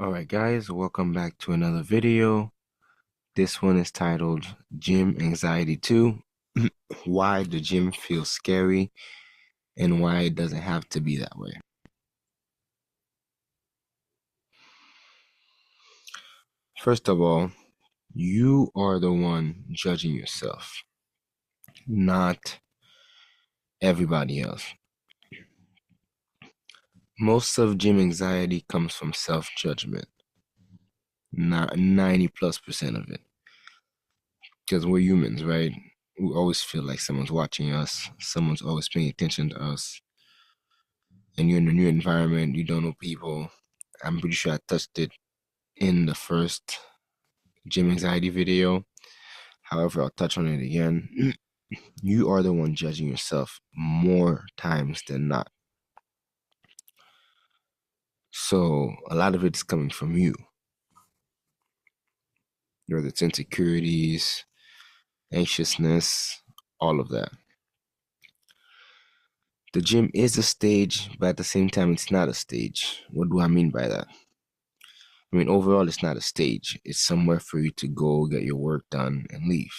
Alright guys, welcome back to another video. This one is titled Gym Anxiety 2. Why the gym feels scary and why it doesn't have to be that way. First of all, you are the one judging yourself, not everybody else. Most of gym anxiety comes from self-judgment, not 90+% of it. Because we're humans, right? We always feel like someone's watching us, someone's always paying attention to us. And you're in a new environment, you don't know people. I'm pretty sure I touched it in the first gym anxiety video. However, I'll touch on it again. You are the one judging yourself more times than not. So a lot of it's coming from you. Whether it's insecurities, anxiousness, all of that. The gym is a stage, but at the same time, it's not a stage. What do I mean by that? I mean, overall, it's not a stage. It's somewhere for you to go, get your work done, and leave.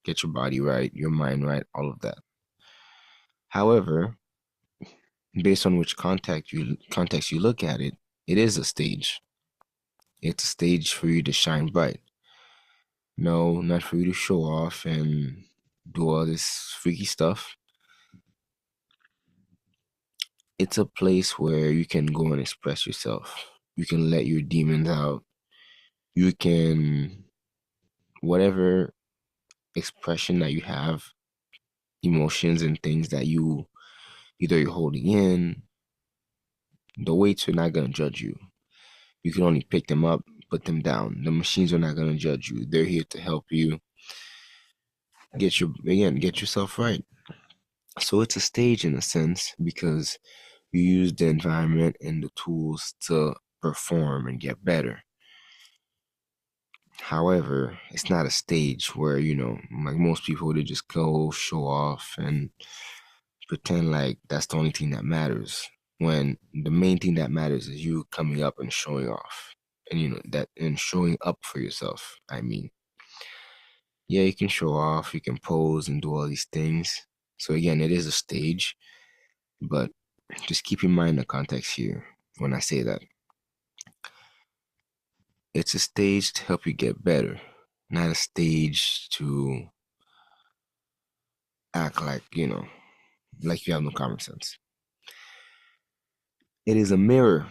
Get your body right, your mind right, all of that. However, based on which context you look at it, it is a stage. It's a stage for you to shine bright. No, not for you to show off and do all this freaky stuff. It's a place where you can go and express yourself. You can let your demons out. You can, whatever expression that you have, emotions and things that you're holding in, the weights are not going to judge you. You can only pick them up, put them down. The machines are not going to judge you. They're here to help you get yourself right. So it's a stage in a sense because you use the environment and the tools to perform and get better. However, it's not a stage where, like most people, they just go show off and pretend like that's the only thing that matters. When the main thing that matters is you coming up and showing off. And showing up for yourself. I mean, yeah, you can show off, you can pose and do all these things. So again, it is a stage, but just keep in mind the context here when I say that. It's a stage to help you get better, not a stage to act like, like you have no common sense. It is a mirror.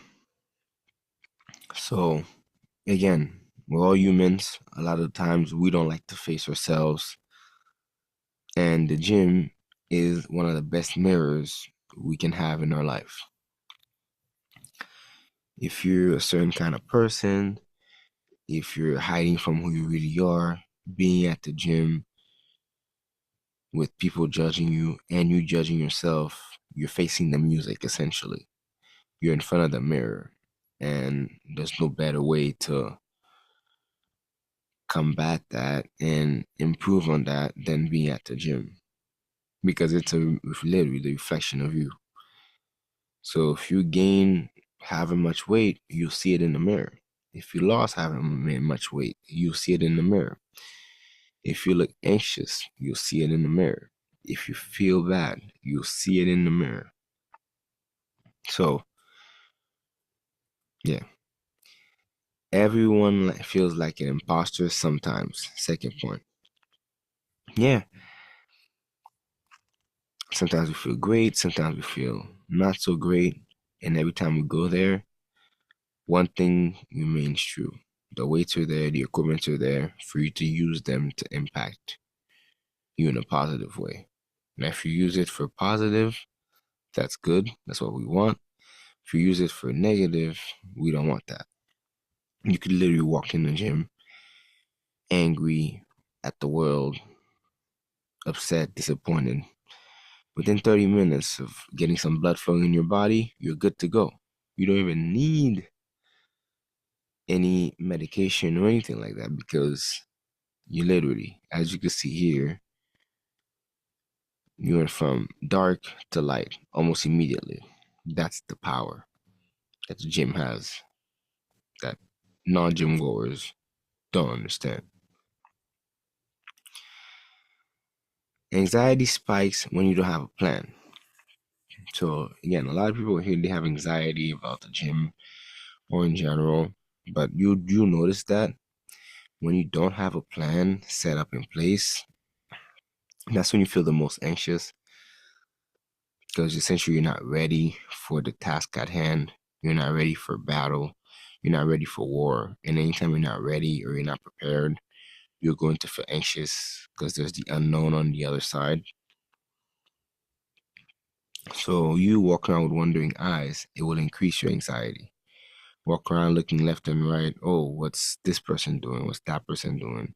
So again, we're all humans. A lot of times we don't like to face ourselves. And the gym is one of the best mirrors we can have in our life. If you're a certain kind of person, if you're hiding from who you really are, being at the gym with people judging you and you judging yourself, you're facing the music essentially. You're in front of the mirror, and there's no better way to combat that and improve on that than being at the gym because it's literally the reflection of you. So if you gain having much weight, you'll see it in the mirror. If you lost having much weight, you'll see it in the mirror. If you look anxious, you'll see it in the mirror. If you feel bad, you'll see it in the mirror. So, yeah. Everyone feels like an imposter sometimes. Second point. Yeah. Sometimes we feel great, sometimes we feel not so great. And every time we go there, one thing remains true. The weights are there, the equipment are there for you to use them to impact you in a positive way. And if you use it for positive, that's good. That's what we want. If you use it for negative, we don't want that. You could literally walk in the gym angry at the world, upset, disappointed. Within 30 minutes of getting some blood flowing in your body, you're good to go. You don't even need any medication or anything like that because you literally, as you can see here, you went from dark to light almost immediately. That's the power that the gym has. that non-gym goers don't understand. Anxiety spikes when you don't have a plan. So again, a lot of people here, they have anxiety about the gym or in general, but you notice that when you don't have a plan set up in place, that's when you feel the most anxious because essentially you're not ready for the task at hand. You're not ready for battle. You're not ready for war. And anytime you're not ready or you're not prepared, you're going to feel anxious because there's the unknown on the other side. So you walk around with wandering eyes, it will increase your anxiety. Walk around looking left and right. Oh, what's this person doing? What's that person doing?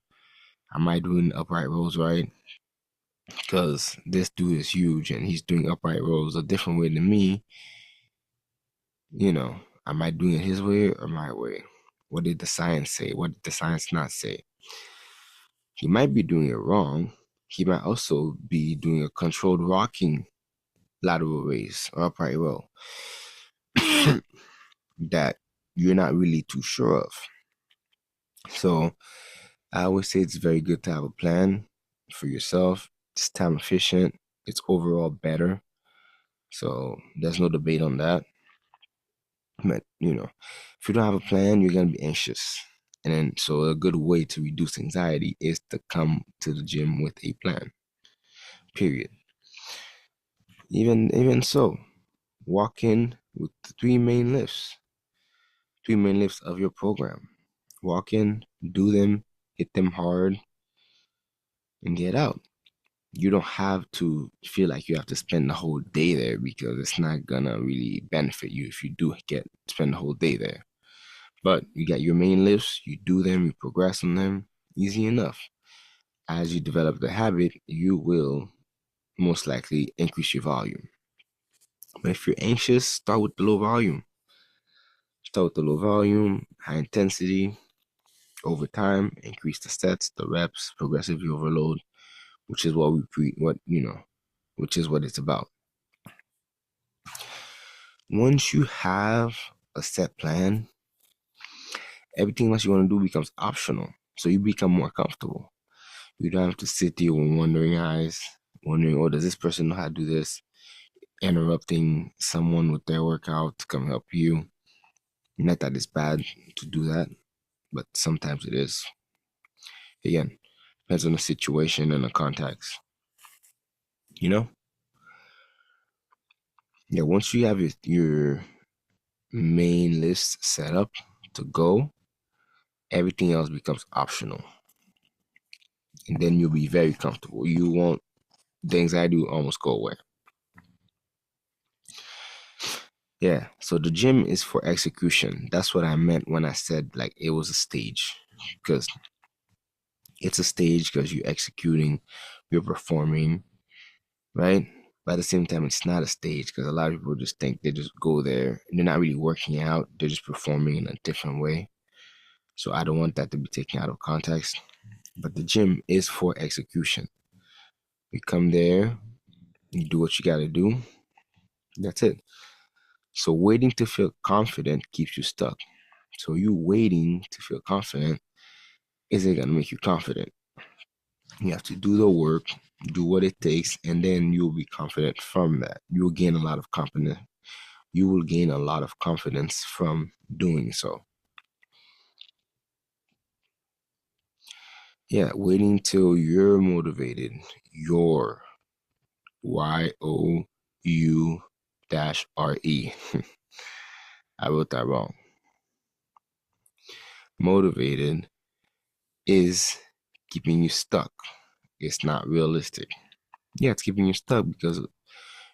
Am I doing upright rows right? Because this dude is huge and he's doing upright rows a different way than me. You know, am I doing it his way or my way? What did the science say? What did the science not say? He might be doing it wrong. He might also be doing a controlled rocking lateral raise or upright row that you're not really too sure of. So I always say it's very good to have a plan for yourself. It's time efficient. It's overall better. So there's no debate on that. But if you don't have a plan, you're gonna be anxious. And then so a good way to reduce anxiety is to come to the gym with a plan. Period. Even so, walk in with the three main lifts of your program. Walk in, do them, hit them hard, and get out. You don't have to feel like you have to spend the whole day there because it's not gonna really benefit you if you do spend the whole day there. But you got your main lifts, you do them, you progress on them, easy enough. As you develop the habit, you will most likely increase your volume. But if you're anxious, start with the low volume. Start with the low volume, high intensity. Over time, increase the sets, the reps, progressively overload, which is which is what it's about. Once you have a set plan, everything else you want to do becomes optional. So you become more comfortable. You don't have to sit there with wondering eyes, wondering, oh, does this person know how to do this? Interrupting someone with their workout to come help you. Not that it's bad to do that, but sometimes it is. Again, depends on the situation and the context. You know? Yeah, once you have your main list set up to go, everything else becomes optional. And then you'll be very comfortable. The anxiety will almost go away. Yeah, so the gym is for execution. That's what I meant when I said like it was a stage. Because it's a stage because you're executing, you're performing, right? But at the same time, it's not a stage because a lot of people just think they just go there and they're not really working out. They're just performing in a different way. So I don't want that to be taken out of context. But the gym is for execution. You come there, you do what you got to do. That's it. So waiting to feel confident keeps you stuck. So you waiting to feel confident isn't going to make you confident. You have to do the work, do what it takes, and then you'll be confident from that. You'll gain a lot of confidence. You will gain a lot of confidence from doing so. Yeah, waiting till you're motivated. Your YOU-RE. I wrote that wrong. Motivated is keeping you stuck. It's not realistic. Yeah, it's keeping you stuck because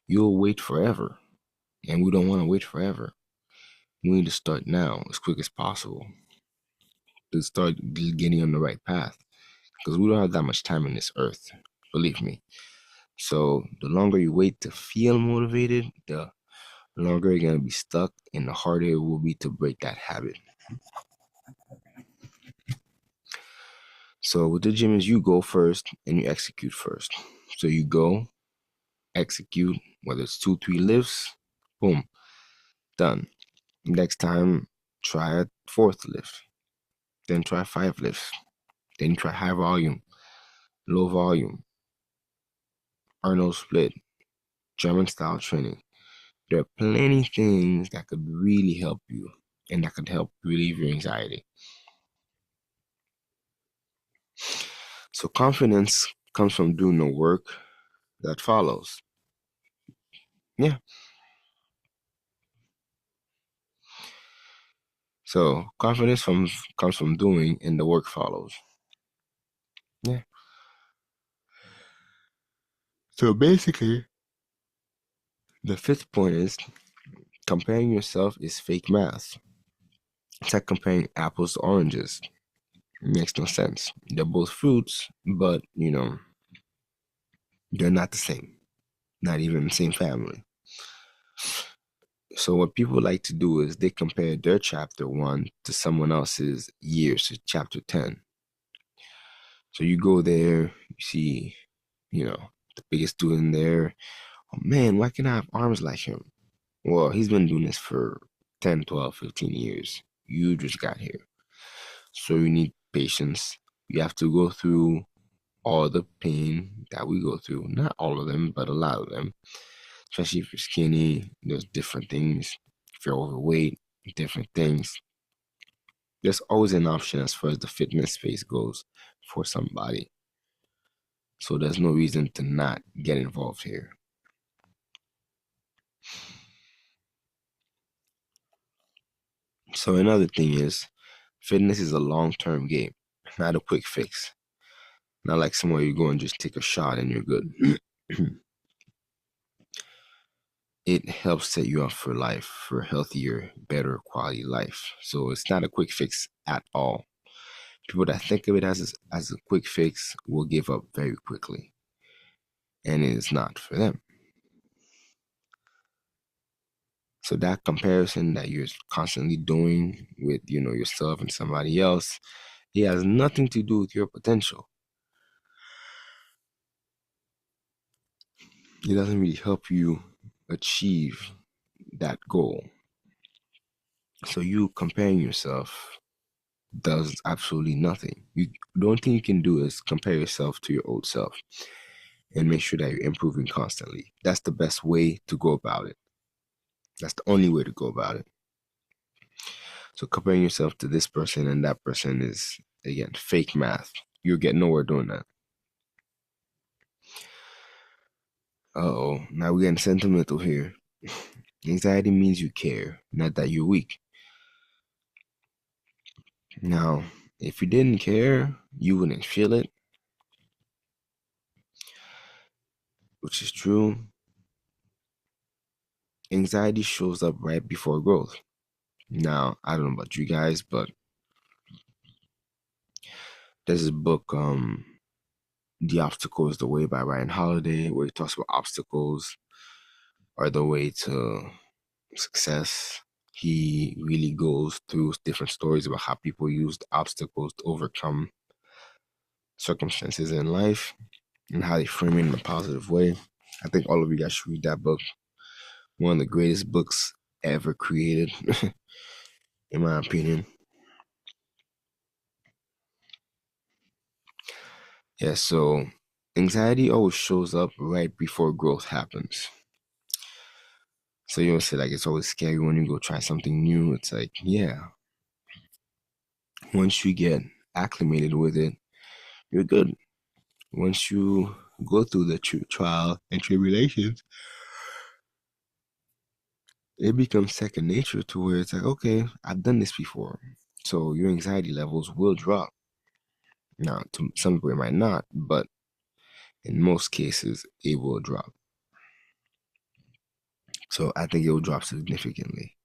you'll wait forever. And we don't want to wait forever. We need to start now as quick as possible to start getting on the right path because we don't have that much time on this earth, believe me. So the longer you wait to feel motivated, the longer you're going to be stuck and the harder it will be to break that habit. So with the gym is you go first and you execute first. So you go, execute, whether it's 2, 3 lifts, boom, done. Next time, try it fourth lift, then try 5 lifts, then try high volume, low volume, Arnold split, German style training. There are plenty things that could really help you and that could help relieve your anxiety. So confidence comes from doing the work that follows. Yeah. So confidence comes from doing and the work follows. Yeah. So basically, the fifth point is comparing yourself is fake math. It's like comparing apples to oranges. It makes no sense. They're both fruits, but they're not the same. Not even the same family. So what people like to do is they compare their chapter 1 to someone else's years, to chapter 10. So you go there, you see, the biggest student there. Oh man, why can't I have arms like him? Well, he's been doing this for 10, 12, 15 years. You just got here. So you need patience. You have to go through all the pain that we go through. Not all of them, but a lot of them. Especially if you're skinny, there's different things. If you're overweight, different things. There's always an option as far as the fitness space goes for somebody. So there's no reason to not get involved here. So another thing is, fitness is a long-term game, not a quick fix. Not like somewhere you go and just take a shot and you're good. It helps set you up for life, for a healthier, better quality life. So it's not a quick fix at all. People that think of it as a quick fix will give up very quickly, and it is not for them. So that comparison that you're constantly doing with yourself and somebody else, it has nothing to do with your potential. It doesn't really help you achieve that goal. So you comparing yourself does absolutely nothing. The only thing you can do is compare yourself to your old self and make sure that you're improving constantly. That's the best way to go about it. That's the only way to go about it. So comparing yourself to this person and that person is, again, fake math. You'll get nowhere doing that. Uh-oh, now we're getting sentimental here. Anxiety means you care, not that you're weak. Now, if you didn't care, you wouldn't feel it, which is true. Anxiety shows up right before growth. Now, I don't know about you guys, but there's this book, The Obstacle is the Way by Ryan Holiday, where he talks about obstacles are the way to success. He really goes through different stories about how people used obstacles to overcome circumstances in life and how they frame it in a positive way. I think all of you guys should read that book. One of the greatest books ever created, in my opinion. Yeah, so anxiety always shows up right before growth happens. So you'll say like it's always scary when you go try something new. It's like, yeah, once you get acclimated with it, you're good. Once you go through the trial and tribulations, it becomes second nature to where it's like, okay, I've done this before. So your anxiety levels will drop. Now, to some people it might not, but in most cases, it will drop. So I think it will drop significantly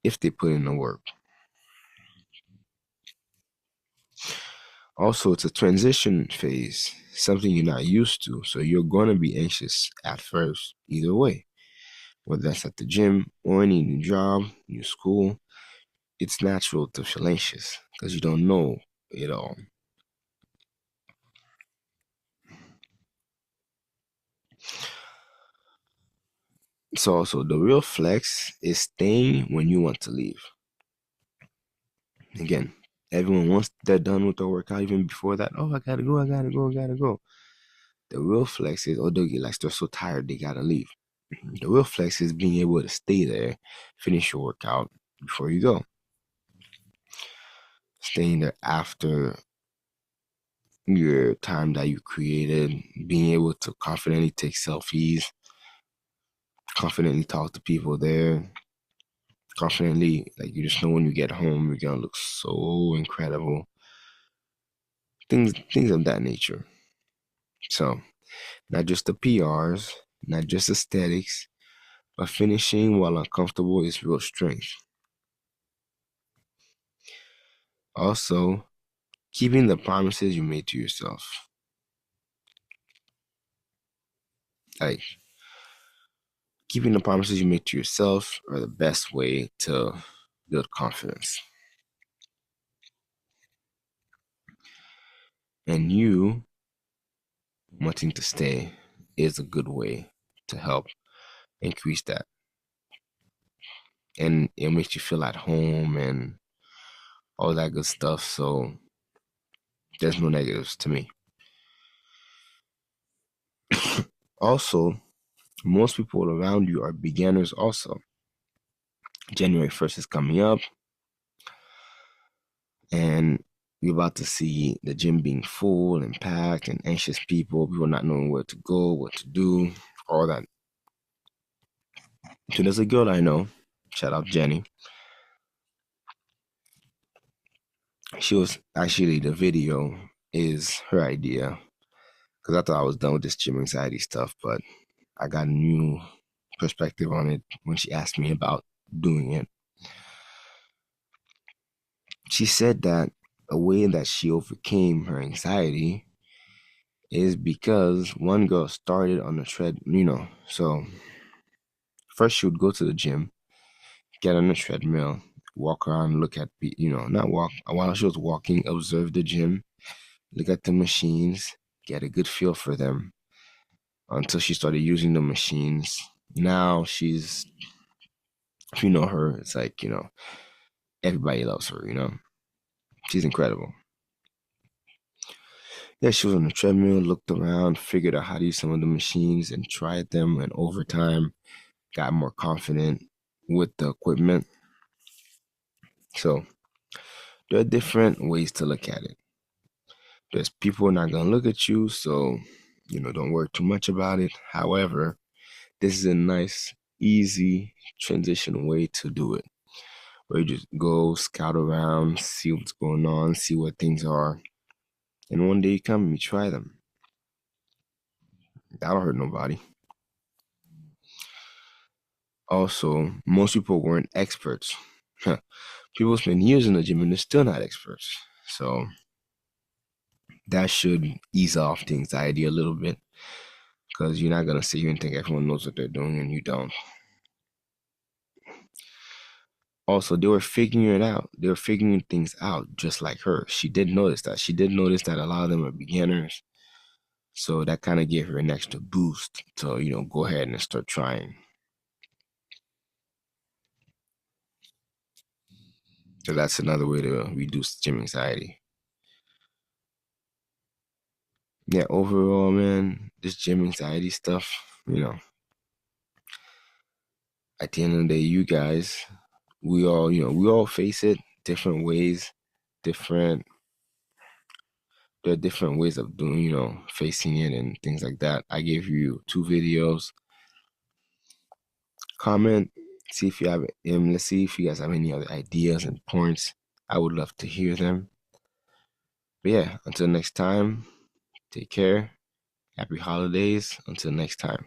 if they put in the work. Also, it's a transition phase, something you're not used to. So you're going to be anxious at first, either way, whether that's at the gym or any new job, new school. It's natural to feel anxious because you don't know it all. So also the real flex is staying when you want to leave. Again, everyone once they're done with their workout, even before that, oh, I gotta go, I gotta go, I gotta go. The real flex is, oh, they'll get like they're so tired they gotta leave. The real flex is being able to stay there, finish your workout before you go. Staying there after your time that you created, being able to confidently take selfies, confidently talk to people there, confidently, like you just know when you get home, you're gonna look so incredible. Things of that nature. So, not just the PRs, not just aesthetics, but finishing while uncomfortable is real strength. Also, keeping the promises you made to yourself. Like, keeping the promises you make to yourself are the best way to build confidence. And you wanting to stay is a good way to help increase that. And it makes you feel at home and all that good stuff. So there's no negatives to me. Also, most people around you are beginners also. January 1st is coming up, and you're about to see the gym being full and packed and anxious people not knowing where to go, what to do, all that. So there's a girl I know, shout out Jenny. She was actually, the video is her idea because I thought I was done with this gym anxiety stuff, but I got a new perspective on it when she asked me about doing it. She said that a way that she overcame her anxiety is because one girl started on the tread, so first she would go to the gym, get on the treadmill, walk around, look at, not walk, while she was walking, observe the gym, look at the machines, get a good feel for them until she started using the machines. Now she's, if you know her, it's like, everybody loves her. She's incredible. Yeah, she was on the treadmill, looked around, figured out how to use some of the machines and tried them, and over time got more confident with the equipment. So there are different ways to look at it. There's people not gonna look at you, so don't worry too much about it. However, this is a nice, easy transition way to do it, where you just go scout around, see what's going on, see what things are, and one day you come and you try them. That'll hurt nobody. Also, most people weren't experts. People spend years in the gym and they're still not experts. So that should ease off the anxiety a little bit, because you're not gonna sit here and think everyone knows what they're doing and you don't. Also, they were figuring it out. They were figuring things out just like her. She did notice that. She did notice that a lot of them are beginners. So that kind of gave her an extra boost to, go ahead and start trying. So that's another way to reduce gym anxiety. Yeah, overall, man, this gym anxiety stuff, at the end of the day, you guys, we all face it different ways, different, there are different ways of doing, facing it and things like that. I gave you 2 videos. Comment, see if you have, let's see if you guys have any other ideas and points. I would love to hear them. But yeah, until next time, take care. Happy holidays. Until next time.